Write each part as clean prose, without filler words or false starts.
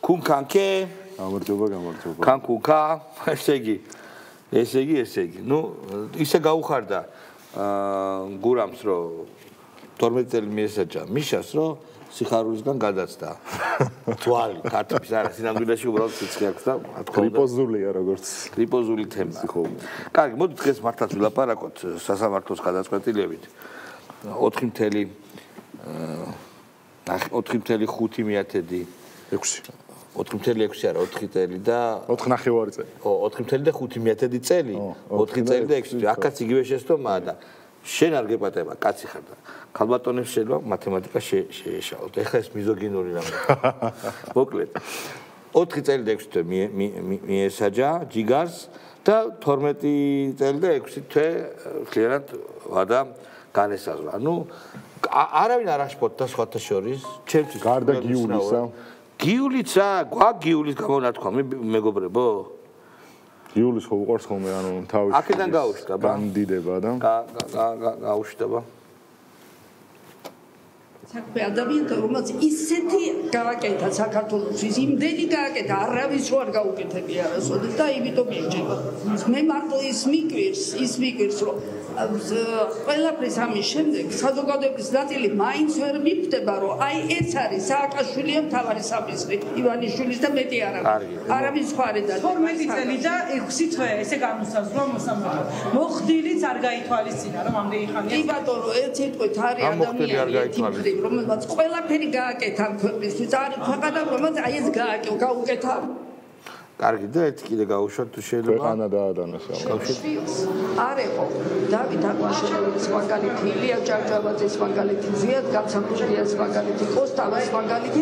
კუნკანკე გამარჯობა კანკუკა ესე იგი ნუ ისე გაუხარდა გურამს რომ 12 წელი მიესაჯა მიშას რომ სიხარულისგან გადაცდა თვალი ქართლის არა სინამდვილეში უბრალოდ სიცხე აქვს და რიპოზულია როგორც რიპოზული თემა კარგი მოდი დღეს მართლაც ვილაპარაკოთ სასამართლოს გადაწყვეტილებით 4.5 4.6 არა 4 წელი და 4.5 წელი 4.5 წელი 4 წელი და 6 წელი აქაც იგივე შეცდომაა და შენ არ გეპატება კაცი ხარ და ქალბატონებს შეიძლება მათემატიკა შეეშალოთ ეხლა ეს მიზოგინური რამე მოკლედ 4 წელი და 6 თვე მიესაჯა ჯიგარს და 12 წელი და 6 თვე ხლიანად ვადა განესაზღვრა ანუ არავინ არ აშფოთდა სხვათა შორის ჩემთვის გარდა გიულისა გიულიცა გიულის გამონათქვამი მეგობრებო გიულის ხო უყურს ხოლმე ანუ თავის აქედან გაუშვდა განდიდება და გაუშვდება საქმე ადამიანთა რომელიც ისეთი გააკეთა საქართველოსთვის იმდენი გააკეთა არავის რო არ გაუკეთებია არასოდეს და იმიტომ მიეჭება მე მარტო ის მიკვირს რომ ყველაფრის ამის შემდეგ საზოგადოების ნაწილი მაინც ვერ მიხვდება რომ აი ეს არის სააკაშვილია მთავარი სამიზნე ივანიშვილის და მეტი არავის სხვა არ და 12 წელი და 6 თვე ესე განუსაზღვრა მოსამართლე მოხდილიც არ გაითვალისწინა რომ ამდენი ხანია კი ბატონო ერთ სიტყვით არის ადამიანი რომელსაც ყველაფერი გააკეთა ქვეყნისთვის არის ქვეყანა რომელსაც აი ეს გაუკეთა კარგი და ერთი კიდე გაუშვათ თუ შეიძლება ქვეყანა დაადანაშაულა არეყო დავით აკვაშელიძის მაგალითი ილია ჭავჭავაძის მაგალითი ზიად გამსახურდიას მაგალითი კოსტავას მაგალითი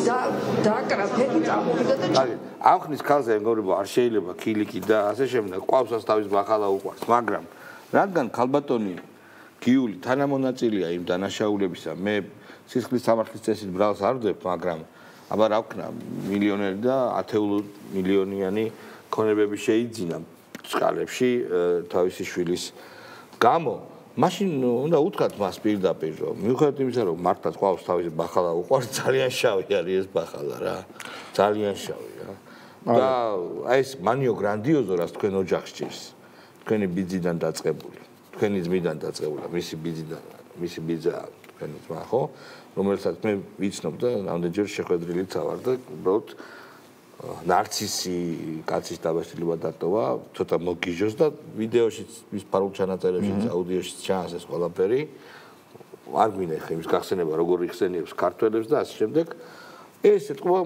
და აკრაფეთი წამოვიდა და კარგი ამ ხნის ქალზე მეგობრებო არ შეიძლება ქილიკი და ასე შემდეგ ყვავსას თავის ბახალა უყვარს მაგრამ რადგან ქალბატონი გიული თანამონაწილეა იმ დანაშაულებისა მე სისხლის სამართლის წესით ბრალს არ ვძებ მაგრამ აბა რა ვქნა მილიონერი და 10 მილიონიანი ქონებები შეიძინა წყალებში თავისი შვილის გამო მაშინ უნდა უთხრათ მას პირდაპირ რომ მიუხედავად იმისა რომ მართლაც ყავს თავისი ბახალა უყვარს ძალიან შავი არის ეს ბახალა რა ძალიან შავი რა და აი ეს მანიო გრანდიოზო რას თქვენ ოჯახს ჭირს თქვენი ბიძიდან დაწყებული თქვენი ძმიდან დაწყებულა მისი ბიძა თქვენი ძმა ხო რომელსაც მე ვიცნობ და რამდენჯერ შეხვედრილიც ავარ და უბრალოდ ნარცისი კაცის დაბაშვილება დატოვა ცოტა მოგიჟოს და ვიდეოშიც მის ფარულ ჩანაწერებშიც აუდიოშიც ჩანს ეს ყველაფერი არ მინახე იმის გახსენება როგორ იხსენიებს ქართველებს და ასე შემდეგ ეს ეთქვა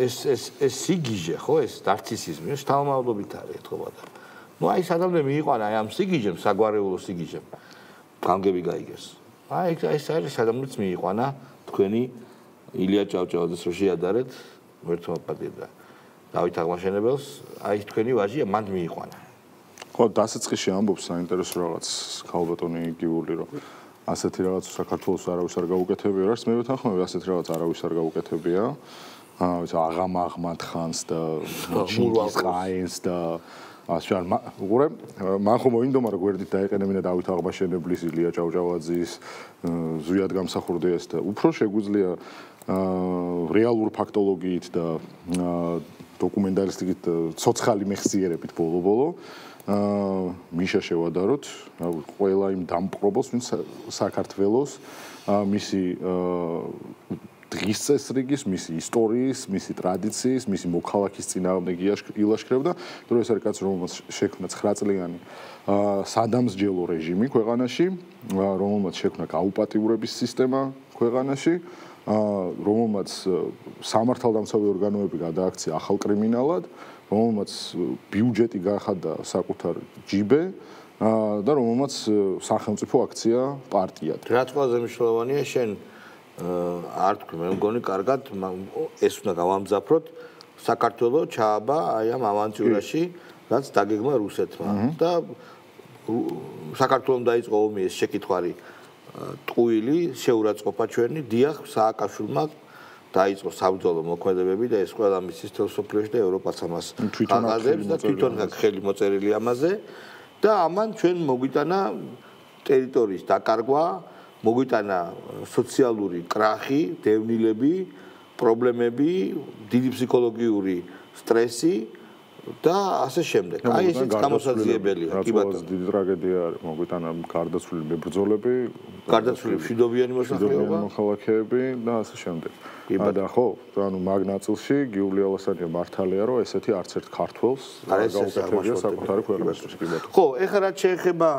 ეს სიგიჟე ხო ეს ნარცისიზმი შთამომავლობით არის ეთქვა და ну აი სადამდე მიიყვანა აი ამ სიგიჟემ საგვარეულო სიგიჟემ გამგები გაიგეს აი ეს არის სადამდეც მიიყვანა თქვენი ილია ჭავჭავაძეს რო შეადარეთ მერთმა პატირდა დავით აღმაშენებელს აი თქვენი ვაჟი მან მიიყვანა ხო დასაწყისში ამბობს საინტერესო რაღაც ქალბატონი გიული რომ ასეთი რაღაც საქართველოს არავის არ გაუკეთებია რას მე ვეთანხმები ასეთი რაღაც არავის არ გაუკეთებია აღამაღმად ხანს და ჩინგის ხაინს და ასვარ უყურე მან ხომ მოინდომა რომ გვერდით დაეყენებინა დავით აღმაშენებლის ილია ჭავჭავაძის ზვიად გამსახურდიას და უფრო შეგვიძლია რეალურ ფაქტოლოგიით და დოკუმენტარისტიკით ცოცხალი მეხსიერებით ბოლო მიშა შევადაროთ ყველა იმ დამპყრობელს ვინც საქართველოს მისი დღის წესრიგის, მისი ისტორიის, მისი ტრადიციის, მისი მოქალაქის წინააღმდეგ ილაშქრებდა, რომ ეს არის კაცი, რომელმაც შექმნა 9 წლიანი სადამსჯელო რეჟიმი ქვეყანაში, რომელმაც შექმნა გაუპატიურების სისტემა ქვეყანაში, რომელმაც სამართალდამცავი ორგანოები გადააქცია ახალ კრიმინალად, რომელმაც ბიუჯეტი გაახადა საკუთარ ჯიბე და რომელმაც სახელმწიფო აქცია პარტიად. რაც ყველაზე მნიშვნელოვანია შენ არ თქვი მე მგონი კარგად ეს უნდა გავამძაფროთ საქართველოს ჩააბა აი ამ ავანტიურაში რაც დაგეგმა რუსეთმა და საქართველოს დაიწყო ომი ეს შეკითხვარი ტყუილი შეურაცხყოფა ჩვენი დიახ სააკაშვილმა დაიწყო საბრძოლო მოქმედებები და ეს ყველა მის სოფლიოში და ევროპაც ამას აღაზევს და თვითონ აქვს ხელი მოწერილი ამაზე და ამან ჩვენ მოგვიტანა ტერიტორიის დაკარგვა მოგვიტანა სოციალური კრახი, დევნილები პრობლემები, დიდი ფსიქოლოგიური სტრესი და ასე შემდეგ. აი ესეც გამოსაძიებელია, კი ბატონო. დიდი ტრაგედია არის, მოგვიტანა გარდაცვლილი მებრძოლები, გარდაცვლილი მშვიდობიანი მოხალხეები და ასე შემდეგ. და ხო, ანუ მაგ ნაწილში გიული ალასანია მართალია, რომ ესეთი არც ერთ ქართველს არ გაუკეთებია საკუთარი ქვეყნისთვის, კი ბატონო. ხო, ეხლა რაც შეეხება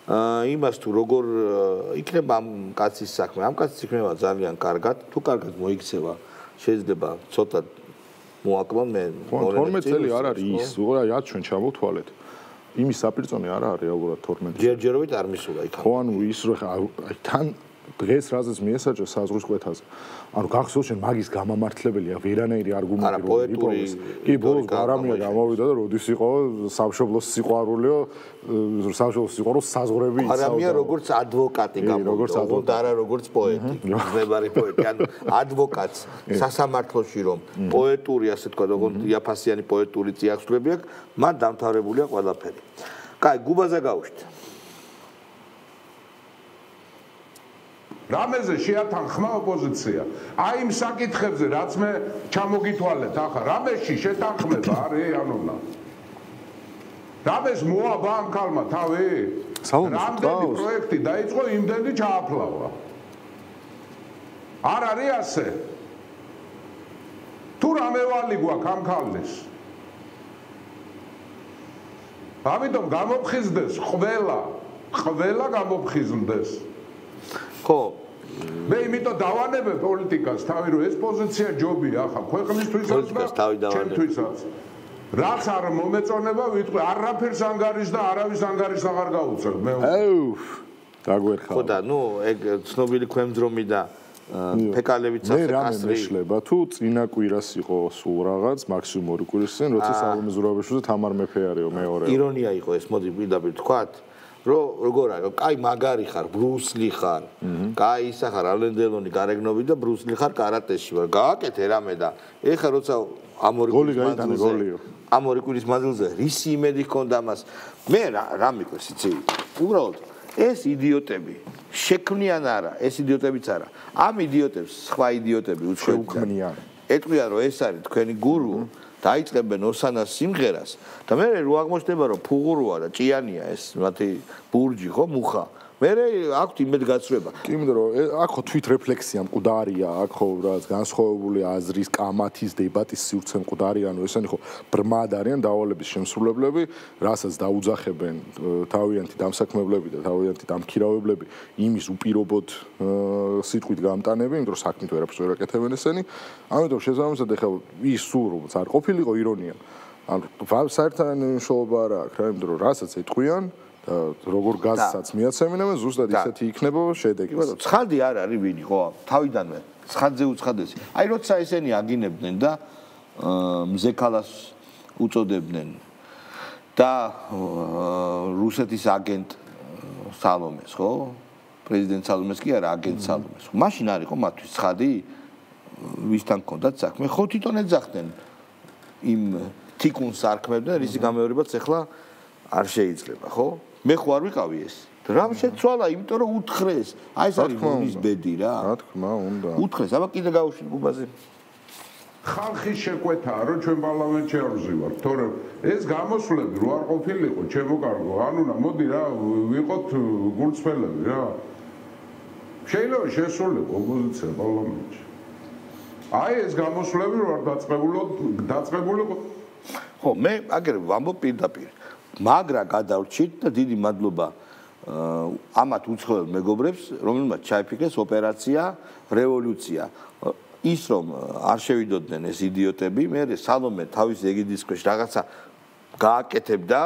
იმას თუ როგორ იქნება ამ კაცის საქმე, ამ კაცის იქნება ძალიან კარგად, თუ კარგად მოიქცევა, შეიძლება ცოტა მოაკლონ მე 12 წელი არ არის ის, რა ჩვენ ჩამოვთვალეთ. იმის საპირწონე არ არის რეალურად 12 წელი. ჯერჯერობით არ მისულა იქ. ხო, ანუ ის რო აი თან დღეს რაზეც მიესაჯა საზღვრის კვეთაზე. ანუ გახსოვს შენ მაგის გამამართლებელია ვერანაირი არგუმენტი რო იპოვეს. კი, ბოლოს გარამია გამოვიდა და როდის იყო სამშობლოს სიყვარულიო, სამშობლოს სიყვარულს საზღვრები იცავდა. გარამია როგორც ადვოკატი გამოვიდა, ოღონდ არა როგორც პოეტი, ძნებარი პოეტი, ანუ ადვოკატს სასამართლოში რომ პოეტური ასე თქვა, ოღონდ იაფასიანი პოეტური წიაღსვლები აქვს, მან დამთავრებულია ყველაფერი. კაი, გუბაზე გავუშვით. რამეზე შეათანხმა ოპოზიცია. აი იმ საკითხებზე, რაც მე ჩამოგითვალეთ ახლა, რამეში შეთანხმება არის ანონა. რამეს მოაბა ამ ქალმა თავი? რამდენი პროექტი დაიწყო, იმდენი ჩააფლავა. არ არის ასე. თუ რამე ვალი გვაქვს ამ ქალს? ამიტომ გამოფხიზდეს ყველა გამოფხიზდეს. ხო მე იმიტომ დავანებე პოლიტიკას თავი რომ ეს პოზიცია ჯობია ახლა ქვეყნისთვისაც და ჩემთვისაც რაც არ მომეწონება ვიტყვი არაფერს ანგარის და არავის ანგარის აღარ გაუწევ მე დაგვერხა ხო და ნუ ეგ ცნობილი ქვემძრომი და ფეკალებიც ასე კასრი მე რამე მეშლება თუ წინა კვირას იყო სულ რაღაც მაქსიმუმ 2 კვირის წინ როცა სალომე ზურაბაშვილი და თამარ მეფე არისო მეორე ირონია იყო ეს მოდი პირდაპირ თქვათ როგორ არის, კაი მაგარი ხარ, ბრუსლი ხარ, კაი ისა ხარ, ალენდელონი გარეგნობი და ბრუსლი ხარ კარატეში ვარ. გააკეთე რამე და ეხლა როცა ამ ორი კვირის მანძილზე რისი იმედი ჰქონდა მას. მე რა მიყვეს, იცი? უბრალოდ ეს იდიოტები შექმნიან არა, ეს იდიოტებიც არა. ამ იდიოტებს სხვა იდიოტები უჩვენიან. ეტყვიან რომ ეს არის თქვენი გურუ. დაიწყებენ ოსანას სიმღერას და მე რო აღმოჩნდება რომ ფუღუროა და ჭიანია ეს მათი ბურჯი ხო მუხა მე აქვთ იმედგაცრუება კი იმიტომ რომ აქ ხო თვით რეფლექსია მკვდარია აქ ხო რაღაც განსხვავებული აზრის კამათის დებატის სივრცე მკვდარია ანუ ესენი ხო ბრმად არიან დავალების შემსრულებლები რასაც დაუძახებენ თავიანთი დამსაქმებლები და თავიანთი დამქირავებლები იმის უპირობოდ სიტყვით გამტანები იმიტომ რომ საქმით ვერაფერს ვერ აკეთებენ ესენი ამიტომ შესაბამისად ეხლა ის სულ როგორც არ ყოფილიყო ირონია ანუ საერთოდ მნიშვნელობა არ აქვს რა იმიტომ რომ რასაც ეტყვიან როგორ გაზსაც მიაცემინებენ ზუსტად ისეთი იქნება შედეგი. კი ბატონო, ცხადი არ არის ვინი ხო? თავიდანვე ცხადზე უცხადესი. აი როცა ესენი აგინებდნენ და მზექალას უწოდებდნენ და რუსეთის აგენტ სალომეს ხო? პრეზიდენტ სალომეს კი არა, აგენტ სალომეს. მაშინ არის ხო მათთვის ცხადი ვისთან ჰქონდათ საქმე? ხო თვითონ ეძახდნენ იმ თიკუნს არქმევდნენ, რის გამეორებაც ახლა არ შეიძლება, ხო? მე ხო არ ვიყავი ეს. რამ შეცვალა, იმიტომ რომ უთხრეს. აი ეს არის მონის ბედი რა. რა თქმა უნდა. უთხრეს, აბა კიდე გავუშვით გუბაზე. ხალხის შეკვეთაა, რომ ჩვენ პარლამენტში არ ვზივართ, თორემ ეს გამოსვლები რო არ ყოფილიყო, ჩემო კარგო, ანუნა, მოდი რა, ვიყოთ გულწრფელები რა. შეიძლება შესულიყო ოპოზიცია პარლამენტში. აი ეს გამოსვლები რო არ დაწყებულიყო. ხო, მე აგერ ვამბობ პირდაპირ. მაგრა გადავრჩით და დიდი მადლობა ამათ უცხოელ მეგობრებს, რომელმაც ჩაიფიქრეს ოპერაცია რევოლუცია. ის რომ არ შევიდოდნენ ეს იდიოტები, მე სალომე თავის ეგიდის ქვეშ რაღაცა გააკეთებდა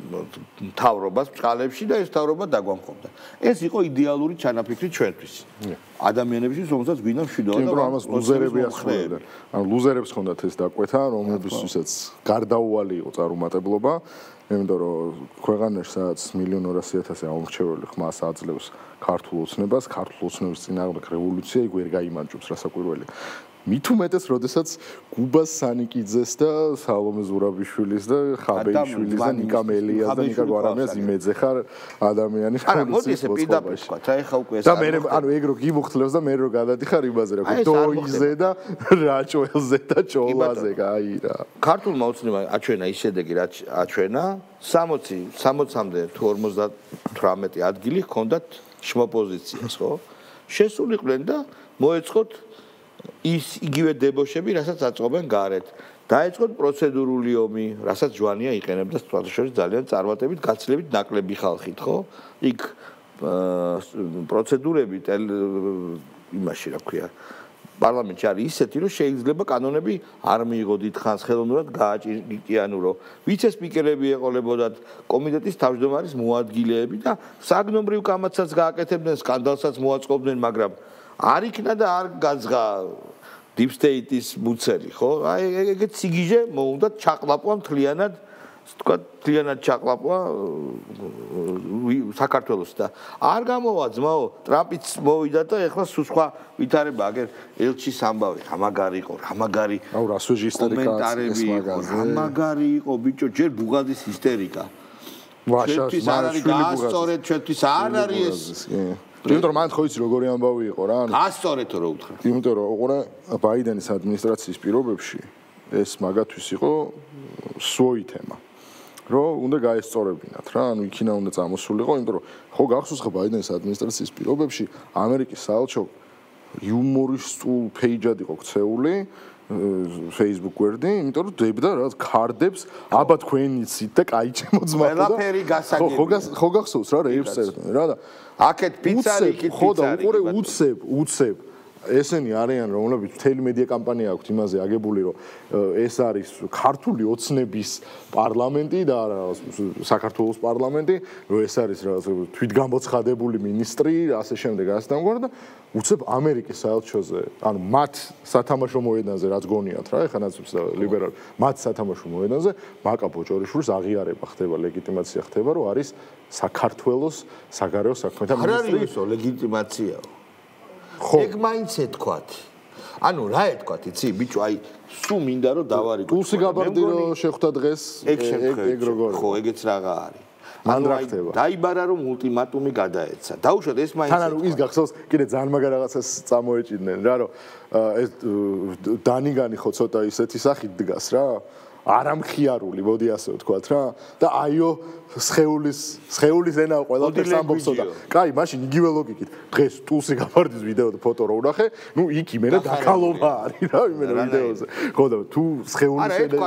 მთავრობას ბჭყალებში და ეს მთავრობა დაგვამხობდა. ეს იყო იდეალური ჩანაფიქრი ჩვენთვის. ადამიანებისთვის, რომელსაც გვინდა მშვიდობა და ამას ლუზერები ასრულებდნენ. ანუ ლუზერებს ჰქონდათ ეს დაკვეთა, რომლებისთვისაც გარდაუვალი იყო წარუმატებლობა, იმიტომ რომ ქვეყანაში სადაც 1,200,000 ამორჩეველი ხმას აძლევს ქართულ ოცნებას, ქართულ ოცნების წინააღმდეგ რევოლუცია იქ ვერ გაიმარჯვებს რასაკვირველია. მით უმეტეს, როდესაც გუბას სანიკიძეს და სალომე ზურაბიშვილის და ხაბეიშვილის და ნიკა მელიას და ნიკა გვარამიას იმედზე ხარ ადამიანი. არა, მოდი ესე პირდაპირ თქვა, ეხა უკვე ეს. და მე ანუ ეგ რო გიმუხთლებს და მე რო გადადიხარ იმაზე რა, დოიზე და რაჭველზე და ჭოლაზე, აი რა. ქართულმა ოცნებამ აჩვენა ის შედეგი, რაც აჩვენა, 60-მდე თუ 58 ადგილი ჰქონდათ შმო პოზიციას, ხო? შესულიყვნენ და მოეწყოთ ის იგივე დებოშები, რასაც აწყობენ გარეთ. დაეწყოთ პროცედურული ომი, რასაც ჯვანია იყენებდა სწორედ ძალიან წარმატებით, გაცილებით ნაკლები ხალხით, ხო? იქ პროცედურები იმაში, რა ქვია, პარლამენტში არის ისეთი, რომ შეიძლება კანონები არ მიიღო დიდხანს ხელოვნურად გააჭირიკიანო, რომ ვიცე-სპიკერები ეყოლებოდათ, კომიტეტის თავმჯდომარის მოადგილეები და საგნობრივ კამათსაც გააკეთებდნენ, სკანდალსაც მოაწყობდნენ, მაგრამ არ იქნა და არ გაძღა deep state-ის მუცელი, ხო? აი ეგეთ სიგიჟე მოუნდა ჩაყლაპვა მთლიანად, თქვა მთლიანად ჩაყლაპვა საქართველოს და არ გამოვა ძმაო, ტრამპიც მოვიდა და ეხლა სულ სხვა ვითარება, აგერ ელჩის ამბავი, რა მაგარი იყო, რა მაგარი. აუ რა სუჟი ისტორიკა ეს მაგაზე. რა მაგარი იყო, ბიჭო, ჯერ ბუღაძის ისტერიკა. ჩვენთვის არ არის გაასწორეთ, ჩვენთვის არ არის ეს. იმიტომ რომ მან ხო იცი როგორი ამბავი იყო რა, ანუ ასწორეთო რო უთხრა. იმიტომ რომ უყურე ბაიდენის ადმინისტრაციის პირობებში ეს მაგათვის იყო სვოი თემა. რომ უნდა გაესწორებინათ რა, ანუ იქინა უნდა წამოსულიყო, იმიტომ რომ ხო გახსოვს ხა ბაიდენის ადმინისტრაციის პირობებში ამერიკის საელჩო იუმორისტულ პეიჯად იყო ქცეული Facebook გვერდი, იმიტომ რომ დებდა რა ქარდებს, აბა თქვენი ცით და კაი ჩემოძმაო და ყველაფერი გასაგებია. ხო გახსოვს რა რეიფს წერდნენ რა და აქეთ პიცარი, იქით ხო და პიცარი. უყურე უცებ ესენი არიან რომლებიც მთელი მედია კამპანია აქვს იმაზე აგებული რომ ეს არის ქართული ოცნების პარლამენტი და საქართველოს პარლამენტი რომ ეს არის რაღაც თვითგამოცხადებული მინისტრი ასე შემდეგ ასე დამგვარ და უცებ ამერიკის საელჩოზე ანუ მათ სათამაშო მოედანზე რაც გონიათ რა ეხლა ნაცებს და ლიბერალი მათ სათამაშო მოედანზე მაკა ბოჭორიშვილის აღიარება ხდება ლეგიტიმაცია ხდება რომ არის საქართველოს საგარეო საქმეთა მინისტრი არ არის ისო ლეგიტიმაციაო ეგ მაინც ეთქვათ. ანუ რა ეთქვათ, იცი, ბიჭო, აი, სულ მინდა რომ დავარიგო. პულსი გაბარდი რომ შეხვდა დღეს ეგ როგორ ხო, ეგეც რაღა არის. მან რა ხდება? დაიბარა რომ ულტიმატუმი გადაეცა. დაუშვათ ეს მაინც. თან ანუ ის გახსოვს, კიდე ძალიან მაგარ რაღაცას წამოეჭიდნენ რა, რომ ეს დანიგანი ხო ცოტა ისეთი სახით დგას რა. არამხიარული, მოდი ასე ვთქვათ რა და აიო სხეულის ენა ყველაფერს ამბობსო და კაი, მაშინ იგივე ლოგიკით დღეს ტულსი გაბარდის ვიდეო და ფოტო რო ვნახე, ნუ იქ იმენა დაკალობა არის რა იმენა ვიდეოზე. ხო და თუ სხეულის ენა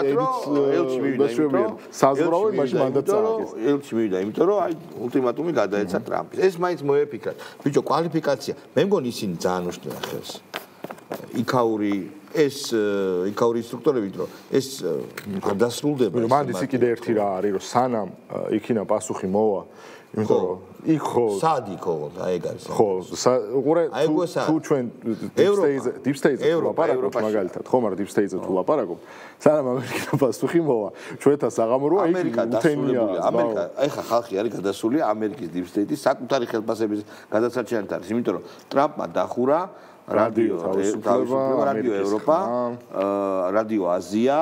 ელჩი მივიდა, საზღვრავი მაშინ მანდაც წააგეს. ელჩი მივიდა, იმიტომ რომ აი ულტიმატუმი გადაეცა ტრამპის. ეს მაინც მოეფიქრათ. ბიჭო, კვალიფიკაცია. მე მგონი ისინი ძალიან უშნიან ხელს. იქაური ინსტრუქტორებით რომ ეს არ დასრულდება. მან ისი კიდე ერთი რა არის რომ სანამ იქინა პასუხი მოვა, იმიტომ რომ იქ ხო სად იქო აი ეგ არის. ხო, უყურე თუ ჩვენ deep state-ზე ლაპარაკობთ მაგალითად, ხო, მაგრამ deep state-ზე თუ ლაპარაკობთ, სანამ ამერიკა პასუხი მოვა, ჩვენთან საღამოა იქ უთენია. ამერიკა, ეხა ხალხი არის გადასული ამერიკის deep state-ის საკუთარი ხელფასების გადასარჩენად არის, იმიტომ რომ ტრამპმა დახურა რადიო ევროპა, რადიო აზია,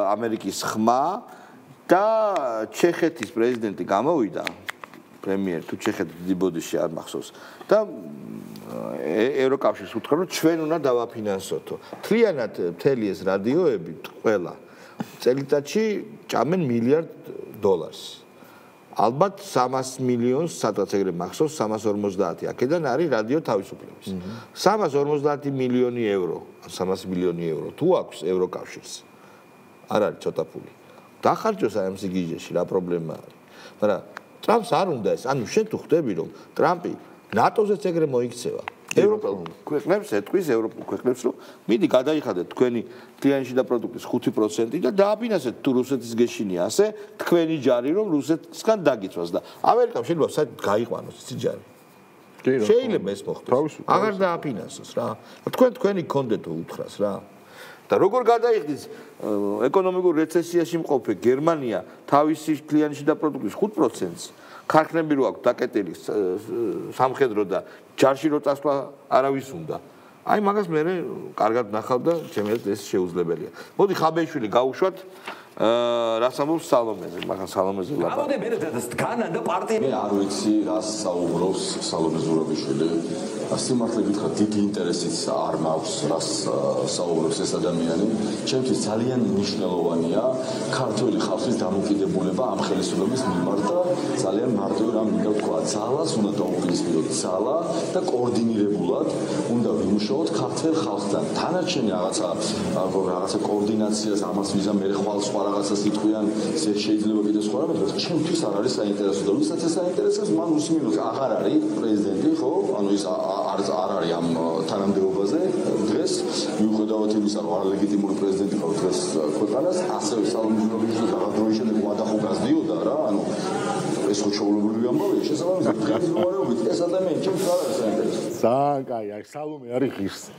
ამერიკის ხმა და ჩეხეთის პრეზიდენტი გამოვიდა, პრემიერ თუ ჩეხეთის დიდი ბოდიში არ მახსოვს და ევროკავშირს უთხრა რომ ჩვენ უნდა დავაფინანსოთო. მთლიანად მთელი ეს რადიოები ყველა წელიწადში ჭამენ $1 მილიარდ. ალბათ 300 მილიონს სადღაც ეგრე მახსოვს 350 აქედან არის რადიო თავისუფლების 350 მილიონი ევრო 300 მილიონი ევრო თუ აქვს ევროკავშირს არ არის ცოტა ფული დახარჯოს აი ამ სიგიჟეში რა პრობლემა არის მაგრამ ტრამპს არ უნდა ეს ანუ შენ თუ ხვდები რომ ტრამპი ნატოზეც ეგრე მოიქცევა ევროპულ ქვეყნებს ეთქვის ევროპულ ქვეყნებს რომ მიდი გადაიხადეთ თქვენი თლიანი შიდა პროდუქტის 5% და დააფინანსეთ თუ რუსეთის გეშინია ასე თქვენი ჯარი რომ რუსეთისგან დაგიცვას და ამერიკამ შეიძლება საერთოდ გაიყვანოს ეს ჯარი შეიძლება ეს მოხდეს აღარ დააფინანსოს რა თქვენი გქონდეთ უთხრას რა და როგორ გადაიხდის ეკონომიკურ რეცესიაში მყოფი გერმანია თავისი თლიანი შიდა პროდუქტის 5%-ს ქარხნები რო აქვს დაკეტილი სამხედრო და ჯარში რო წასვლა არავის უნდა აი მაგას მე კარგად ნახავ და ჩემი აზრით ეს შეუძლებელია. მოდი ხაბეიშვილი გავუშვათ რას ამბობს სალომეზე, მაგრამ სალომეზე ლაპარაკი. ამოდე მე დგანა და პარტია მე არ ვიცი რას საუბრობს სალომე ზურაბიშვილი. სიმართლე გითხრათ, დიდი ინტერესიც არ მაქვს რას საუბრობს ეს ადამიანი. ჩემთვის ძალიან მნიშვნელოვანია ქართული ხალხის დამოკიდებულება ამ ხელისუფლების მიმართ და ძალიან მარტივი რამ მინდა ვთქვა, ძალას უნდა დაუპირისპიროთ ძალა და კოორდინირებულად უნდა ვიმუშაოთ ქართულ ხალხთან. თანარჩენი რაღაცა კოორდინაციას ამას ვიზა მე ხვალ სხვა რაღაცას იტყვიან, შეიძლება კიდე სხვა რამე, ჩემთვის არ არის საინტერესო და ვისაც ეს საინტერესებს, მან უსმინოს აღარ არის პრეზიდენტი, ხო? ანუ ის არ არის ამ თანამდებობაზე დღეს, მიუხედავად იმისა, რომ არ ლეგიტიმური პრეზიდენტი ყავს დღეს ქვეყანას, ასევე სალომე ზურაბიშვილი დაღადროის შემდეგ ვადახო გაზდიოდა რა, ანუ ეს ხო ჩაოლებრივი ამბავია, შესაბამისად დღეს მდგომარეობით ეს ადამიანი ჩემთვის არ არის საინტერესო. ძალიან კაი, აი სალომე არის ღირსი.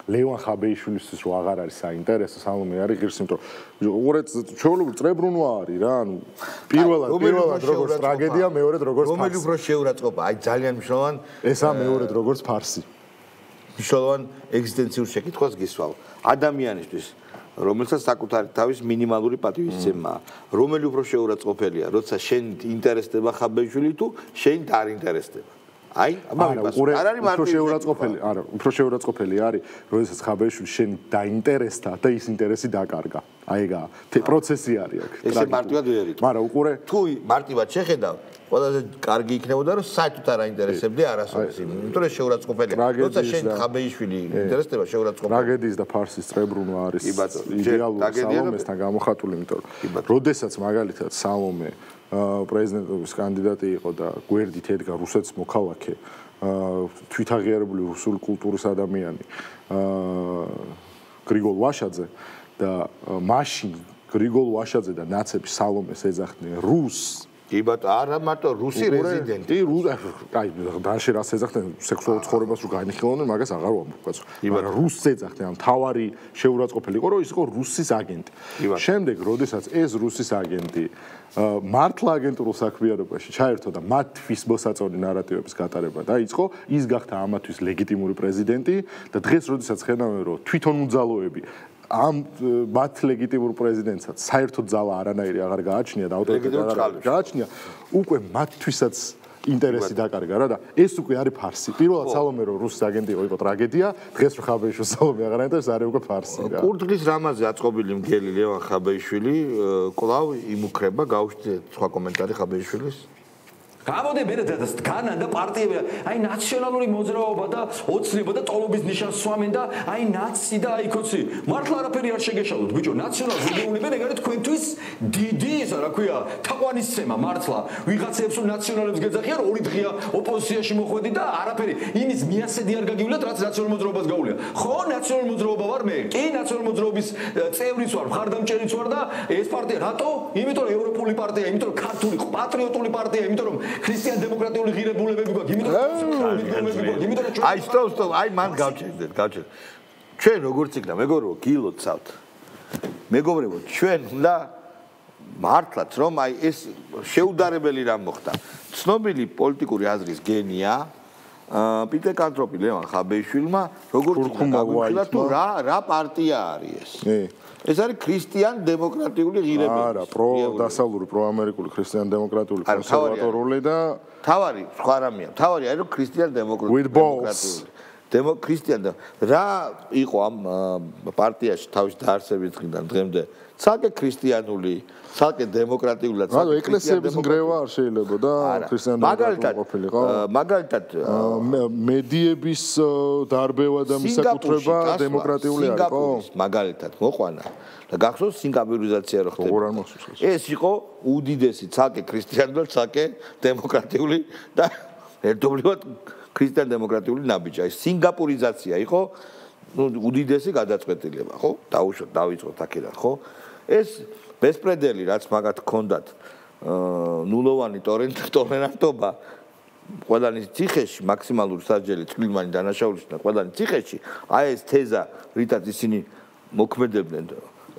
ლევან ხაბეიშვილისთვის რო აღარ არის საინტერესო, სალომე არის ღირსი, იმიტომ რომ უყურეთ, ჩვეულებრივ წრებრუნვა არის რა, ანუ პირველად როგორც ტრაგედია, მეორედ როგორც ფარსი. რომელი უფრო შეურაცხყოფა, აი ძალიან მნიშვნელოვანი ესა მეორედ როგორც ფარსი. მნიშვნელოვან ეგზისტენციურ შეკითხვას გისვავ. ადამიანისთვის, რომელსაც საკუთარი თავის მინიმალური პატივისცემაა, რომელი უფრო შეურაცხყოფელია, როცა შენ ინტერესდება ხაბეიშვილი თუ შენ არ ინტერესდება. აი, არ არის უფრო შეურაცხყოფელი, არა, უფრო შეურაცხყოფელი არის, როდესაც ხაბეიშვილი შენ დაინტერესდა და ის ინტერესი დაკარგა. აი ეგა, პროცესი არის აქ. ესე მარტივად ვერ იტყვი. მაგრამ უყურე, თუ მარტივად შეხედავ, ყველაზე კარგი იქნებოდა, რომ საერთოდ არ აინტერესებდი არასოდეს იმ. იმიტომ რომ შეურაცხყოფელია. როცა შენ ხაბეიშვილი ინტერესდება შეურაცხყოფელი. ტრაგედიის და ფარსის წრებრუნვა არის იდეალური სალომესთან გამოხატული, იმიტომ რომ როდესაც მაგალითად სალომე პრეზიდენტობის კანდიდატი იყო და გვერდით ედგა რუსეთის მოქალაქე, თვითაღიარებული რუსული კულტურის ადამიანი, გრიგოლ ვაშაძე და მაშინ გრიგოლ ვაშაძე და ნაცები სალომეს ეძახდნენ რუსს. კი ბატონო, არა მარტო რუსი რეზიდენტი. აი, დანში რას ეძახდნენ სექსუალურ ცხოვრებას რო განიხილავდნენ, მაგას აღარ ვამბობ, კაცო. მაგრამ რუსს ეძახდნენ, ამ თავარი შეურაცხყოფელი იყო, რომ ის იყო რუსის აგენტი. შემდეგ, როდესაც ეს რუსის აგენტი მართლა აგენტურულ საქმიანობაში ჩაერთო და მათთვის მოსაწონი ნარატივების გატარება დაიწყო, ის გახდა ამათვის ლეგიტიმური პრეზიდენტი და დღეს, როდესაც ხედავენ, რომ თვითონ უძალოები ამ მათ ლეგიტიმურ პრეზიდენტსაც საერთოდ ძალა არანაირი აღარ გააჩნია და ავტორიტეტი აღარ გააჩნია, უკვე მათთვისაც ინტერესი დაკარგა რა და ეს უკვე არის ფარსი. პირველად სალომე რო რუსის აგენტი იყო ტრაგედია, დღეს რო ხაბეიშვილი სალომე აღარ ინტერესს არის უკვე ფარსი რა. კურდღლის რამაზე აწყობილი მგელი ლევან ხაბეიშვილი კვლავ იმუქრება, გავუშვით სხვა კომენტარი ხაბეიშვილის. გამოდე მე დგანა და პარტიები აი ნაციონალური მოძრაობა და ოცნება და ტოლობის ნიშანს სვამენ და აი ნაცი და აი კოცი მართლა არაფერი არ შეგეშალოთ ბიჭო ნაციონალს ვიგეუნებენ ეგ არის თქვენთვის დიდი ისა რა ქვია თაყვანისცემა მართლა ვიღაცებს ნაციონალებს გეძახიან ორი დღეა ოპოზიციაში მოხვედი და არაფერი იმის მიასედი არ გაგივლეთ რაც ნაციონალურ მოძრაობას გაუვლია ხო ნაციონალურ მოძრაობა ვარ მე კი ნაციონალურ მოძრაობის წევრიც ვარ მხარდამჭერიც ვარ და ეს პარტია რატო იმიტომ რომ ევროპული პარტია იმიტომ რომ ქართული პატრიოტული პარტია იმიტომ რომ ქრისტიან დემოკრატიული ღირებულებები გვაქვს, იმიტომ რომ აი სტოპ, აი მან გავჩერდეთ. ჩვენ როგორც იქნა, მეგობრებო, გილოცავთ. მეგობრებო, ჩვენ უნდა მართლაც რომ აი ეს შეუდარებელი რამ მოხდა. ცნობილი პოლიტიკური აზრის გენია პიტერ კანტროპი ლევან ხაბეიშვილმა როგორც იქნა გაგვიჩინა თუ რა პარტია არის ეს. ეს არის ქრისტიან დემოკრატიული ღირებულება. არა, პროდასავლური, პროამერიკული ქრისტიან დემოკრატიული კონსერვატორული და თავარი სხვა რამეა. თავარი არის რომ ქრისტიან დემოკრატიული. ქრისტიან რა იყო ამ პარტიაში თავის დაარსების დღიდან დღემდე? ცალკე ქრისტიანული, ცალკე დემოკრატიული და ცალკე ეკლესიების ნგრევა არ შეიძლება და ქრისტიან დემოკრატიული ყოფილიყო. მაგალითად, მედიების დარბევა და მისაკუთრება დემოკრატიული არისო? მაგალითად, მოყვანა. და გახსოვს სინგაპურიზაცია რო ხდება. როგორ არ მახსოვს? ეს იყო უდიდესი ცალკე ქრისტიანული, ცალკე დემოკრატიული და ერთობლივად ქრისტიან დემოკრატიული ნაბიჯი. აი სინგაპურიზაცია იყო უდიდესი გადაწყვეტილება, ხო? დავიწყოთ აქედან, ხო? ეს ბესპრედელი რაც მაგათ ჰქონდათ ნულოვანი ტოლერანტობა ყველანი ციხეში მაქსიმალური სასჯელი წვრილმანი დანაშაულისა და ყველანი ციხეში აი ეს თეზა რითაც ისინი მოქმედებდნენ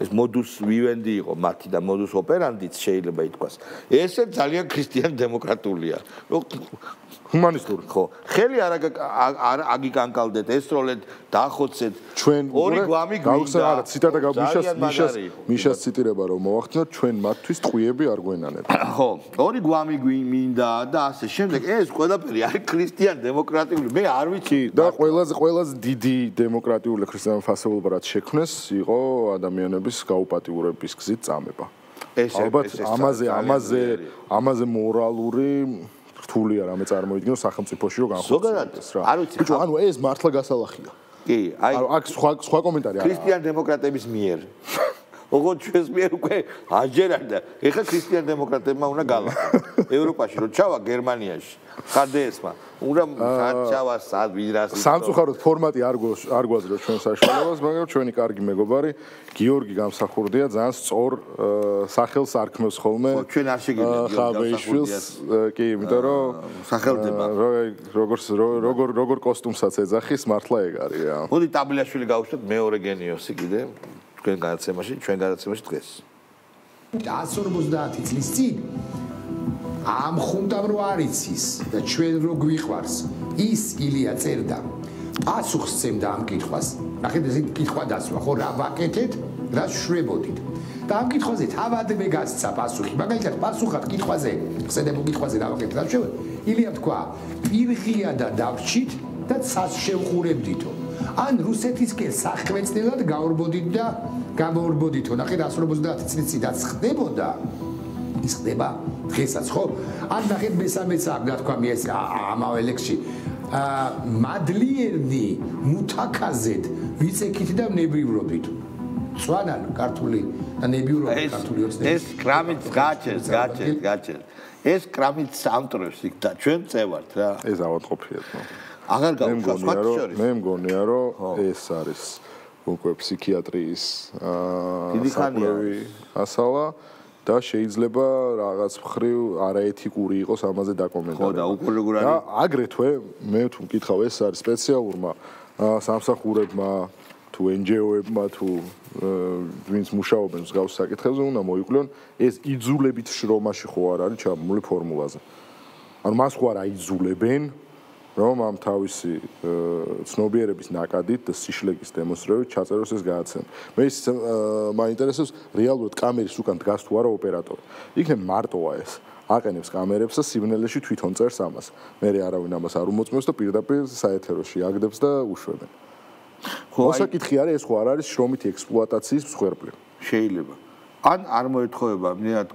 ეს modus vivendi იყო მათი და modus operandi შეიძლება ითქვას. ესე ძალიან ქრისტიან დემოკრატულია. ჰუმანისტური. ხო, ხელი არ აგიკანკალდეთ, ესროლეთ, დაახოცეთ. ჩვენ ორი გვამი გვინდა. არა, ციტატა მიშას ციტირება რომ მოვახდინოთ, ჩვენ მათთვის ტყვიები არ გვენანეთ. ხო, ორი გვამი გვინდა და ასე შემდეგ. ეს ყველაფერი არის ქრისტიან დემოკრატიული. მე არ ვიცი და ყველაზე დიდი დემოკრატიული ქრისტიან ფასეულობა რაც შექმნეს, იყო ადამიანების გაუპატიურების გზით წამება. ალბათ ამაზე მორალური რთულია რამე წარმოიდგინოს სახელმწიფოში რომ განხორციელდეს რა. არ ვიცი, ბიჭო, ანუ ეს მართლა გასალახია. კი, აი აქ სხვა კომენტარი არა. ქრისტიან დემოკრატების მიერ. ოღონდ ჩვენს მიერ უკვე აჯერანდა. ეხლა ქრისტიან დემოკრატებმა უნდა გალახონ. ევროპაში რო ჩავა გერმანიაში, ხარდესმა, უნდა ჩავა ვიდრას. სამწუხაროდ ფორმატი არ გვაძლევს ჩვენ საშუალებას, მაგრამ ჩვენი კარგი მეგობარი გიორგი გამსახურდია ძალიან სწორ სახელს არქმევს ხოლმე. ჩვენ არ შეგიძლია ხაბეიშვილს, კი, იმიტომ რომ სახელდება. როგორ კოსტუმსაც ეძახის, მართლა ეგ არის რა. მოდი ტაბლიაშვილი გავუშვათ მეორე გენიოსი კიდე. ჩვენ გადაცემაში დღეს 150 წლის წინ ამ ხუნტამ რო არიცის და ჩვენ რო გვიყვარს ის ილია წერდა პასუხს წემდა ამ კითხვას ნახეთ ეს კითხვა დასვა ხო რა ვაკეთეთ რა შვებოდით და ამ კითხვაზე თავადმე გასცა პასუხი მაგალითად პასუხად კითხვაზე ხსენებულ კითხვაზე რა ვაკეთეთ რა შვებოდით ილია თქვა პირღია და დავრჩით და ცას შევხურებდითო ან რუსეთისკენ სახვეწნელად გაურბოდით და გამოურბოდითო ნახე 150 წლის წინაც ხდებოდა ის ხდება დღესაც ხო ან ნახეთ მესამეც აქ თქვა მე ეს ამავე ლექსში მადლიერნი მუთაკაზეთ ვიწექით და ნებივრობით წვანან ქართული და ნებივრობი ქართული ოცნება ეს კრამით გაჩერს ეს კრამით სამტრევს იქ და ჩვენ წევართ რა ეს ავადყოფიათ აღარ გავუშვათ სხვა შორის მე მგონია რომ ეს არის უკვე ფსიქიატრიის საკვლევი ასალა და შეიძლება რაღაც მხრივ არაეთიკური იყოს ამაზე დაკომენტარება. ხო და უკვე როგორ არის? და აგრეთვე მე თუ მკითხავ ეს არის სპეციალურმა სამსახურებმა თუ NGO-ებმა თუ ვინც მუშაობენ მსგავს საკითხებზე უნდა მოიკვლიონ ეს იძულებით შრომაში ხო არ არის ჩაბმული ფორმულაზე. ანუ მას ხო არ აიძულებენ რომ ამ თავისი ცნობიერების ნაკადით და სიშლეგის დემონსტრირებით ჩაწეროს ეს გადაცემა. მე ის მაინტერესებს რეალურად კამერის უკან დგას თუ არა ოპერატორი. იქნებ მარტოა ეს. აყენებს კამერებს და სიგნალებში თვითონ წერს ამას. მე არავინ ამას არ უმოწმებს და პირდაპირ საეთეროში აგდებს და უშვებენ. მოსაკითხი არის ეს ხო არ არის შრომითი ექსპლუატაციის მსხვერპლი. შეიძლება. ან არ მოეთხოვება მნიათ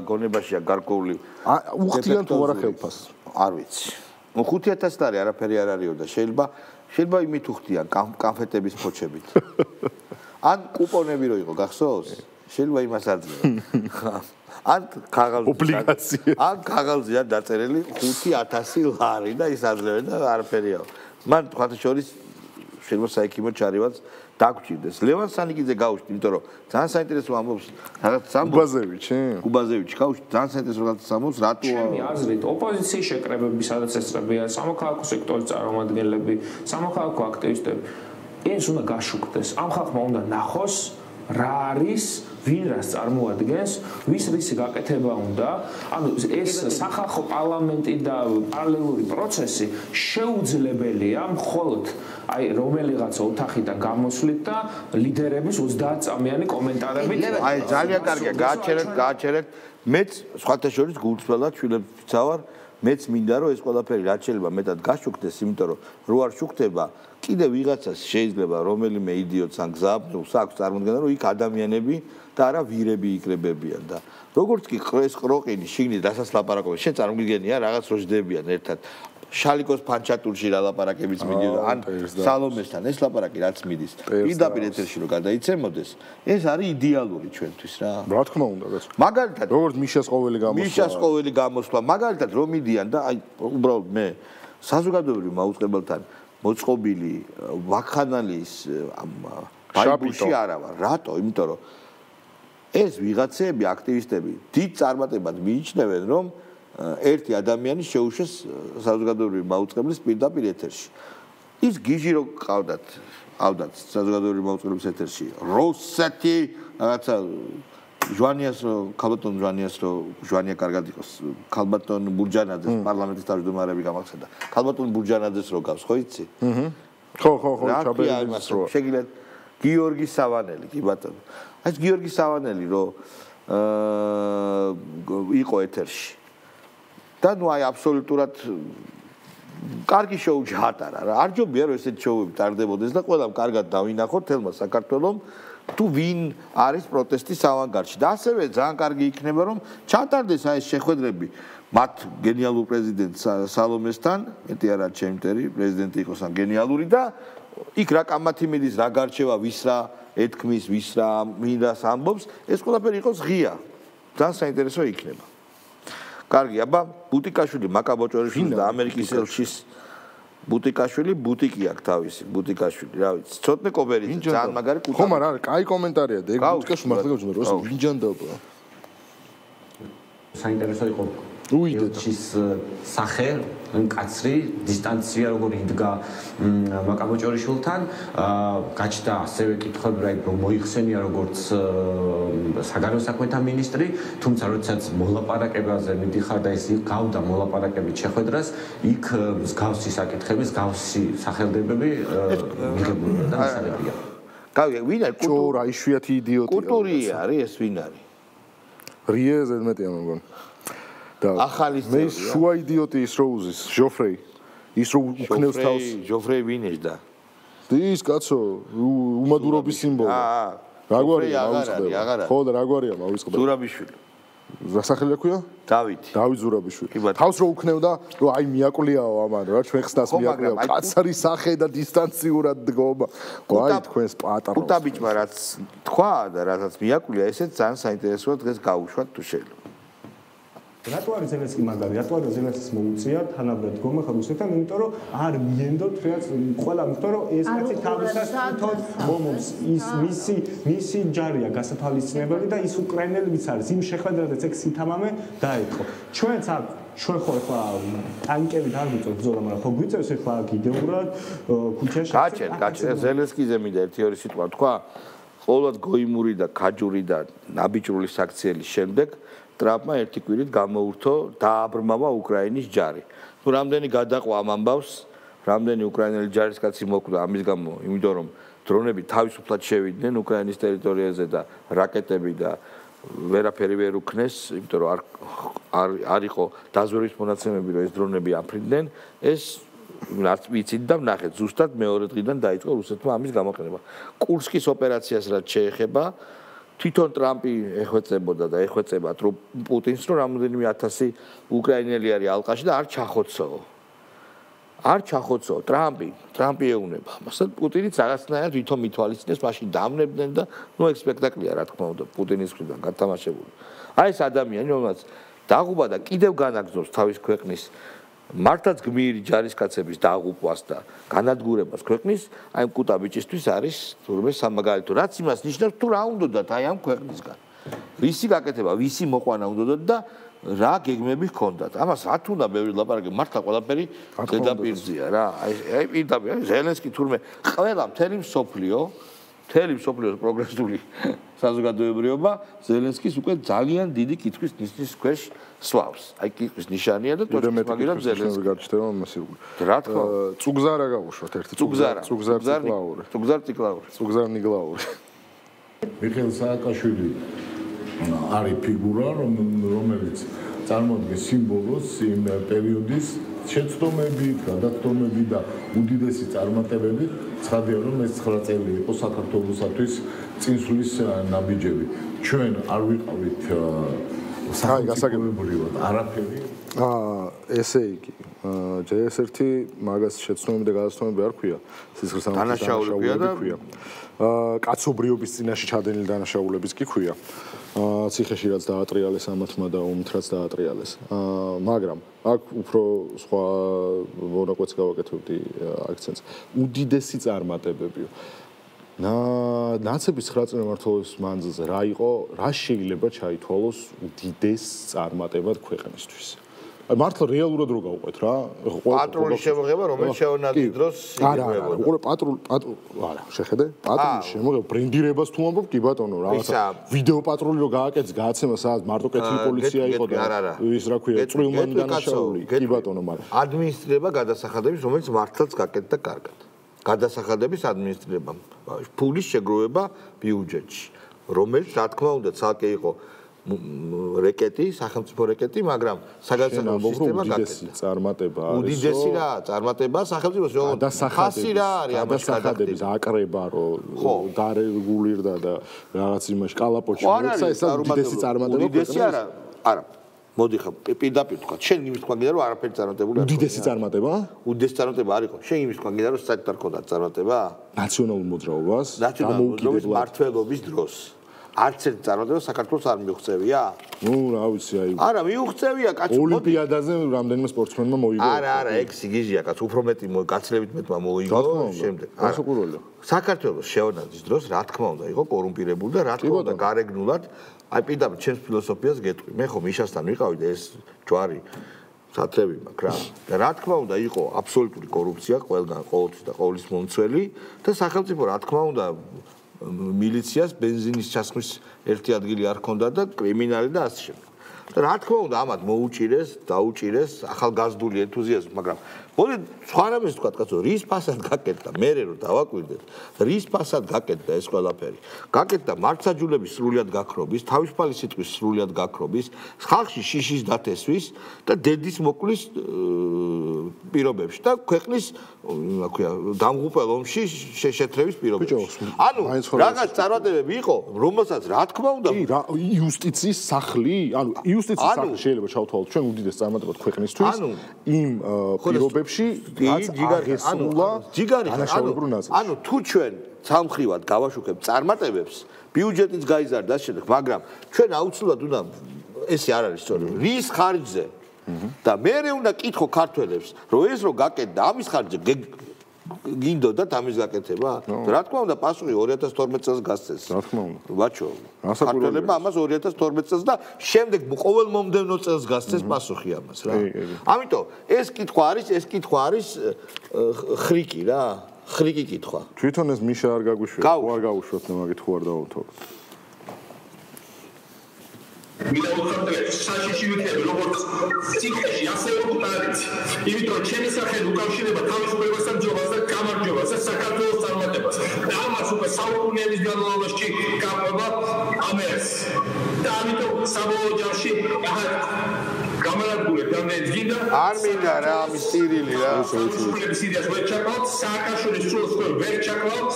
გონებაშია გარკვეული უხდიან თუ არა ხელფას. არ ვიცი. 5000 არის არაფერი არ არისო და შეიძლება იმით უხდიან კანფეტების ფოჩებით. ან კუპონები რო იყო გახსოვს? შეიძლება იმას აძლევ. ან ქაღალდი ობლიგაცია. ან ქაღალდზეა დაწერილი 5000 ლარი და ის აძლევენ და არაფერია. მან თქვათ შორის შეიძლება საიქიმო ჩარივაც დაგჭირდეს. ლევან სანიკიძე გავუშვით, იმიტომ რომ ძალიან საინტერესო ამბობს რაღაც ამბობს. კუბაზევიჩი გავუშვით, ძალიან საინტერესო რაღაც ამბობს, რატო ჩემი აზრით ოპოზიციის შეკრებები, სადაც ესწრებიან სამოქალაქო სექტორის წარმომადგენლები, სამოქალაქო აქტივისტები, ეს უნდა გაშუქდეს. ამ ხალხმა უნდა ნახოს რა არის ვინ რას წარმოადგენს, ვის რისი გაკეთება უნდა. ანუ ეს სახალხო პარლამენტი და პარალელური პროცესი შეუძლებელია მხოლოდ აი რომელიღაცა ოთახიდან გამოსვლით და ლიდერების 30 წამიანი კომენტარებით. აი ძალიან კარგია, გააჩერეთ. მეც სხვათა შორის გულწრფელად შვილებიცა ვარ, მეც მინდა რომ ეს ყველაფერი რაც შეიძლება მეტად გაშუქდეს, იმიტომ რომ რო არ შუქდება, კიდე ვიღაცას შეიძლება რომელიმე იდიოტს ან გზაბნულს აქვს წარმოქმნა, რომ იქ ადამიანები და არა ვირები იკრებებიან და როგორც კი ეს ყროყინი შიგნით რასაც ლაპარაკობენ, შენ წარმოგიდგენია რაღაც რო ჯდებიან ერთად შალიკოს ფანჩატურში რა ლაპარაკებიც მიდიოდა ან სალომესთან ეს ლაპარაკი რაც მიდის პირდაპირ ეთერში რო გადაიცემოდეს ეს არის იდეალური ჩვენთვის რა რა თქმა უნდა მაგალითად როგორც მიშას ყოველი გამოსვლა მაგალითად რომ მიდიან და აი უბრალოდ მე საზოგადოებრივ მაუწყებელთან მოწყობილი ვაკხანალის ბაიბულში არა ვარ რატო იმიტომ რომ ეს ვიღაცები აქტივისტები დიდ წარმატებად მიიჩნევენ რომ ერთი ადამიანი შეუშვეს საზოგადოებრივ მაუწყებლის პირდაპირ ეთერში. ის გიჟი რო ყავდათ ყავდათ საზოგადოებრივი მოწყობილობის ეთერში რუსეთი რაღაცა ჟვანიას ქალბატონ ჟვანიას ჟვანია კარგად იყოს ქალბატონ ბურჯანაძეს პარლამენტის თავმჯდომარები გამახსენდა ქალბატონ ბურჯანაძეს რო გავს ხო იცი ხო ჩაბერის რო შეგიძლიათ გიორგი სავანელი კი ბატონო ეს გიორგი სავანელი რო იყო ეთერში და ნუ აი აბსოლუტურად კარგი შოუ ჩაატარა რა არ ჯობია რომ ესეთ შოუები ტარდებოდეს და ყველამ კარგად დავინახოთ თელმა საქართველოს თუ ვინ არის პროტესტის ავანგარდში და ასევე ძალიან კარგი იქნება რომ ჩატარდეს აი ეს შეხვედრები მათ გენიალურ პრეზიდენტ სალომესთან მეტი არა ჩემი მტერი პრეზიდენტი იყოს ან გენიალური და იქ რა კამათი მიდის რა გარჩევა ვის რა ეთქმის ვის რა მინდას ამბობს ეს ყველაფერი იყოს ღია ძალიან საინტერესო იქნება კარგი აბა ბუტიკაშვილი მაკაბოჭორიშვილი და ამერიკის ელჩის ბუტიკაშვილი ბუტიკი აქვს თავისი ბუტიკაშვილი რა ვიცი ცოტნე კოპერიც ძალიან მაგარი კუთა ხომ არა კაი კომენტარია და ეგ ბუტიკაშვილი მართლა გავუძინო რომ ვინჯანდობა საინტერესო იყო ელჩის სახე კაცრი დისტანცია როგორ იდგა მაკაბოჭორიშვილთან გაჩნდა ასევე კითხვები რომ მოიხსენია როგორც საგარეო საქმეთა მინისტრი თუმცა როდესაც მოლაპარაკებაზე მიდიხარ და ეს გავდა მოლაპარაკებით შეხვედრას იქ მსგავსი საკითხები მსგავსი სახელდებები მიღებული და ასალებია გავიგე ვინ არის ჭორა იშვიათი იდიოტია კულტურია არის ეს ვინ არის რიე ზედმეტია მგონი და ახალი მე შუა იდიოტი ის რო უზის ჟოფრეი ის რო უქნევს თავს ჟოფრეი ვინეშდა ის კაცო უმადურობის სიმბოლო რა გვარია მაუწყდება ხო და რა გვარია მაუწყდება ზურაბიშვილი რა სახელი აქვს დავით ზურაბიშვილი თავს რო უქნევდა რომ აი მიაკლიაო ამან რა ჩვენ ხსნას მიაკლიაო კაცარი სახე და დისტანციურად დგომა ვაი თქვენს პატაროს კუტაბიჭმა რაც თქვა და რასაც მიაკლია ესეც ძალიან საინტერესოა დღეს გავუშვათ თუ შეიძლება რატო არის ზელენსკი მაგარი? რატო არის ზელენსკის მოუწია თანაბრად დგომა ხელმისაწვდომთან? იმიტომ რომ არ მიენდოთ რაც ყველა იმიტომ რომ ეს კაცი თავისას თვითონ მომობს ის მისი ჯარია გასათვალისწინებელი და ის უკრაინელებიც არის იმ შეხვედრადაც ეგ სითამამე დაეწყო. ჩვენც ჩვენ ხო ახლა ტანკებით არ ვიწევთ ბრძოლა, მაგრამ ხო გვიწევს ახლა გიდეურად ქუჩაში. გაჩენ ზელენსკიზე მინდა ერთი ორი სიტყვა თქვა. ყოველად გოიმური და ქაჯური და ნაბიჯრული საქციელის შემდეგ ტრამპმა ერთი კვირით გამოურთო დააბრმავა უკრაინის ჯარი. თუ რამდენი გადაყვა ამ ამბავს, რამდენი უკრაინელი ჯარისკაცი მოკვდა ამის გამო, იმიტომ რომ დრონები თავისუფლად შევიდნენ უკრაინის ტერიტორიაზე და რაკეტები და ვერაფერი ვერ უქნეს, იმიტომ რომ არ იყო დაზვერვის მონაცემები, რომ ეს დრონები აფრინდნენ, ეს არც ვიცით და ვნახეთ, ზუსტად მეორე დღიდან დაიწყო რუსეთმა ამის გამოყენება. კურსკის ოპერაციას რაც შეეხება თვითონ ტრამპი ეხვეწებოდა და ეხვეწება პუტინს რომ რამოდენიმე 1000 უკრაინელი არის ალყაში და არ ჩახოცო ტრამპი ეუნება ამას და პუტინიც რაღაცნაირად თვითონ მithვალისწინებს მაშინ დამნებდნენ და ნუ ეგ სპექტაკლია რა თქმა უნდა პუტინის მხრიდან გათამაშებული აი ეს ადამიანი რომელსაც დაღუპა და კიდევ განაგზობს თავის ქვეყნის მართლაც გმირი ჯარისკაცების დაღუპვას და განადგურებას ქვეყნის აი კუტაბიჭისთვის არის თურმე სამაგალითო რაც იმას ნიშნავს თუ რა უნდათ აი ამ ქვეყნისგან ვისი გაკეთება ვისი მოყვანა უნდათ და რა გეგმები ჰქონდათ ამას რა თუნდა ბევრი ლაპარაკი მართლა ყველაფერი დედაპირზეა რა აი პირდაპირ ზელენსკი თურმე ყველა მთელი მსოფლიოს პროგრესული საზოგადოებრიობა ზელენსკის უკვე ძალიან დიდი კითხვის ნიშნის ქვეშ სვავს. აი კითხვის ნიშანია და თორემ მაგერად ზელენსკი გაჩნდება მასიური. რა თქმა უნდა. წუგზარა გავუშვათ ერთი წუგზარ ნიგლაური. მიხეილ სააკაშვილი არის ფიგურა რომელიც წარმოადგენს სიმბოლოს იმ პერიოდის შეცდომებით, გადაცდომებით და უდიდესი წარმატებებით. ცხადია რომ ეს 9 წელი იყო საქართველოსთვის წინსვლის ნაბიჯები. ჩვენ არ ვიყავით გასაგებებრივად არაფერი. ესე იგი, JS1 მაგას შეცდომები და გადაცდომები არ ქვია. სისხლის დანაშაულები ქვია. კაცობრიობის წინაშე ჩადენილი დანაშაულებიც კი ქვია. ციხეში რაც დაატრიალეს ამათმა და ომით რაც დაატრიალეს. მაგრამ აქ უფრო სხვა მონაკვეთს გავაკეთებდი აქცენტს. უდიდესი წარმატებებია. ნაცების 9 წელი მმართველობის მანძილზე რა იყო, რა შეიძლება ჩაითვალოს უდიდეს წარმატებად ქვეყნისთვის. მართლა რეალურად რო გავყვეთ რა. პატრულის შემოღება, რომელიც შეონაძის დროს იგივეებოდა. არა, არა, შეხედე? პატრულის შემოღება ბრენდირებას თუ ამბობ, კი ბატონო, რაღაცა ვიდეო პატრული რო გააკეთეს, გააცემა სადაც მარტო კეთილი პოლიცია იყო და ის რა ქვია, წვრილმანი დანაშაული. კი ბატონო, მაგრამ ადმინისტრირება გადასახადების, რომელიც მართლაც გაკეთდა კარგად. გადასახადების ადმინისტრირება, ფულის შეგროვება ბიუჯეტში, რომელიც რა თქმა უნდა ცალკე იყო რეკეტი, სახელმწიფო რეკეტი, მაგრამ საგადასახადო სისტემა გაკეთდა. წარმატება არის. უდიდესი რა, წარმატება სახელმწიფოს ხასი რა არის ამაში გადასახადების აკრება, რომ დარეგულირდა და რაღაც იმაში კალაპოჩი მოეცა, ეს უდიდესი წარმატება. უდიდესი არა, არა. მოდი ხა პირდაპირ თქვა, შენ იმის თქვა გინდა რომ არაფერი წარმატებული არ იყო. უდიდესი წარმატება? უდიდესი წარმატება არ იყო. შენ იმის თქვა გინდა რომ საერთოდ არ ქონდა წარმატება? ნაციონალურ მოძრაობას, დამოუკიდებლად მართლობის დროს. არც ერთ წარმატებას საქართველოს არ მიუღწევია? ნუ რა ვიცი, აი. არა, მიუღწევია კაცო. ოლიმპიადაზე რამდენიმე სპორტსმენმა მოიგო. არა, არა, ეგ სიგიჟია კაცო, უფრო მეტი გაცილებით მეტმა მოიგო შემდეგ. გასაკურველია. საქართველოს შეონაძის დროს რა თქმა უნდა იყო კორუმპირებული და რა თქმა უნდა გარეგნულად აი პირდაპირ ჩემს ფილოსოფიას გეტყვი. მე ხო მიშასთან ვიყავი და ეს ჯვარი სათრევი მაქვს რა. და რა თქმა უნდა იყო აბსოლუტური კორუფცია ყველგან, ყოველთვის და ყოვლის მომცველი და სახელმწიფო რა თქმა უნდა მილიციას ბენზინის ჩასხმის ერთი ადგილი არ ქონდა და კრიმინალი და ასე შემდეგ. და რა თქმა უნდა ამათ მოუჭირეს, დაუჭირეს ახალგაზრდული ენთუზიაზმი, მაგრამ მოდი სხვა რამეს თქვა კაცო, რის ფასად გაკეთდა, მე რო დავაკვირდეთ, რის ფასად გაკეთდა ეს ყველაფერი. გაკეთდა მართლმსაჯულების სრულად გაქრობის, თავისუფალი სიტყვის სრულად გაქრობის, ხალხში შიშის დათესვის და დედის მოკვლის პირობებში და ქვეყნის რა ქვია, დამღუპელ ომში შეთრევის პირობებში. ანუ რაღაც წარმატებები იყო, რომელსაც რა თქმა უნდა იუსტიციის სახლი, ანუ იუსტიციის სახლი შეიძლება ჩავთვალოთ ჩვენ უდიდეს წარმატებად ქვეყნისთვის იმ პირობებში ანუ თუ ჩვენ სამხრივად გავაშუქებთ წარმატებებს, ბიუჯეტიც გაიზარდა შემდეგ, მაგრამ ჩვენ აუცილებლად უნდა ესე არ არის სწორი, რის ხარჯზე და მე უნდა კითხო ქართველებს, რომ ეს რო გაკეთდა, ამის ხარჯზე გინდოდათ ამის გაკეთება? რა თქმა უნდა, პასუხი 2012 წელს გასცეს. რა თქმა უნდა. ბაჩო, ქართველებმა ამას 2012 წელს და შემდეგ ყოველ მომდევნო წელს გასცეს პასუხი ამას რა. ამიტომ ეს კითხვა არის ხრიკი რა. ხრიკი კითხვა. თვითონ ეს მიშა არ გაგვიშვება, არ გავუშვებთ მაგით ხო არ დავუთო. მინდა ვუხმობთ საშიში ვიქნები როგორც ციკეში ასე უკტარიც იმიტომ ჩემი სახელი უკავშირდება თავისუფლებასთან ჯობას და გამარჯვებას და საქართველოს წარმატებას და ამას უკვე საუკუნეების განმავლობაში გაყვება ამერს და ამიტომ საბოლოო ჯამში გამარჯვებული რამდენიც გინდა არ მინდა რა ამის ტირილი რა თავისუფლების იდეას ვერ ჩაკლავთ სააკაშვილის სულს ვერ ჩაკლავთ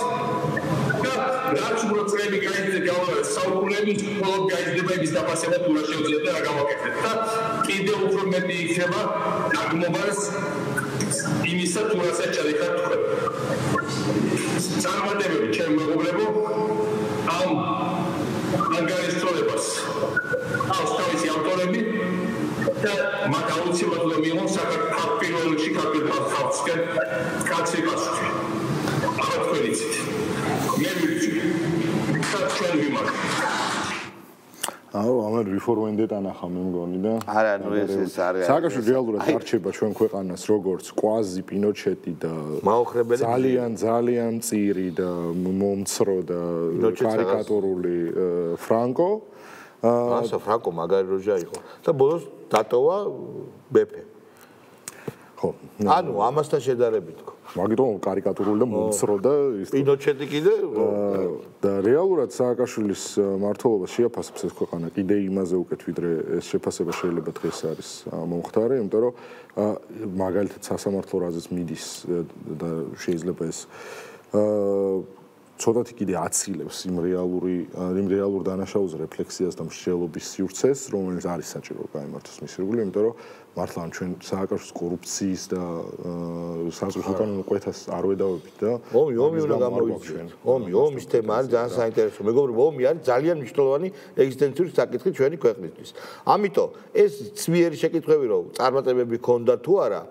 რაც უფრო წლები გაიძება საუკუნეების მხოლოდ გაიზრდება იმის დაფასება თუ რა შეუძლია და რა გავაკეთეთ და კიდევ უფრო მეტი იქნება დაგმობარს იმისა თუ რასაც ჩადიხართ თქვენ წარმატებები ჩემ მეგობრებო ამ ანგარიშწორებას აქვს თავისი ავტორები და მათ აუცილებლად უნდა მიიღონ საქართველოს პირველ რიგში საქართველოს ხალხსკენ კაცი პასუხი ახლა თქვენ იცით მე ვიცი ჩვენ ვიმართ აუ ამერ რეფორმენდეტა ნახა მე მგონი და არა ნუ ეს არის სააკაშვილი რეალურად არჩება ჩვენ ქვეყანას როგორც კვაზი პინოჩეტი და მაოხრებელი ძალიან წირი და მომცრო და კარიკატურული ფრანკო ასა ფრანკო მაგარი როჟა იყო და ბოლოს დატოვა ბეფე ხო ანუ ამასთან შედარებით თქო მაგიტომ კარიკატურული და მომცრო და პინოჩეტი კიდე და რეალურად სააკაშვილის მმართველობას შეაფასებს ეს ქვეყანა კიდე იმაზე უკეთ ვიდრე ეს შეფასება შეიძლება დღეს არის მომხდარი, იმიტომ რომ მაგალითად სასამართლო რაზეც მიდის და შეიძლება ეს ცოტათი კიდე აცილებს იმ რეალურ დანაშაულზე რეფლექსიას და მსჯელობის სივრცეს, რომელიც არის საჭირო გაიმართოს მის ირგვლივ, იმიტომ რომ მართლა ჩვენ სააკაშვილის კორუფციის და საზღვაო კანონმდებლობის კვეთას არ ვედავებით და ომი უნდა გამოვიძიოთ. ომის თემა არის ძალიან საინტერესო. მეგობრებო, ომი არის ძალიან მნიშვნელოვანი ეგზისტენციური საკითხი ჩვენი ქვეყნისთვის. ამიტომ ეს ცვიერი შეკითხვები რომ წარმატებები ქონდა თუ არა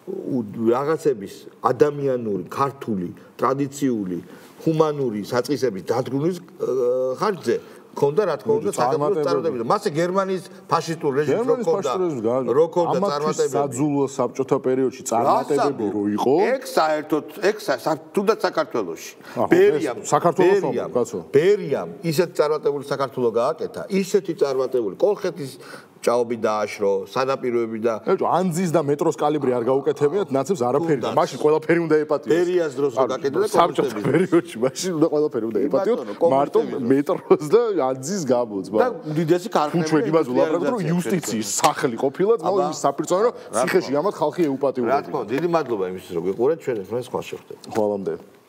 რაღაცების ადამიანური, ქართული, ტრადიციული, ჰუმანური საწყისების დადგმის ხარჯზე ქონდა რა თქმა უნდა საქართველოს წარმატებები. მასე გერმანიის ფაშისტურ რეჟიმს რო ქონდა წარმატებები. საძულო საბჭოთა პერიოდში წარმატებები რო იყო. ეგ საერთოდ თუნდაც საქართველოში. ბერიამ ისეთი წარმატებული საქართველო გააკეთა, ისეთი წარმატებული კოლხეთის ჭაობი დააშრო, სანაპიროები და ანძის და მეტროს კალიბრი არ გაუკეთებიათ, ნაცებს არაფერი და მაშინ ყველაფერი უნდა ეპატიოს. ბერიას დროს რო გაკეთდა და საბჭოთა პერიოდში მაშინ უნდა ყველაფერი უნდა ეპატიოს, მარტო მეტროს და ანძის გამოც. და უდიდესი ქარხნები. ჩვენ იმას ვლაპარაკობთ, რომ იუსტიციის სახლი ყოფილა, თქო იმის საპირწონე, რომ ციხეში ამათ ხალხი ეუპატიურებდა. რა თქმა უნდა, დიდი მადლობა იმისთვის, რომ გიყურეთ, ჩვენ ეს სხვა შევხვდებით. ხოლმე.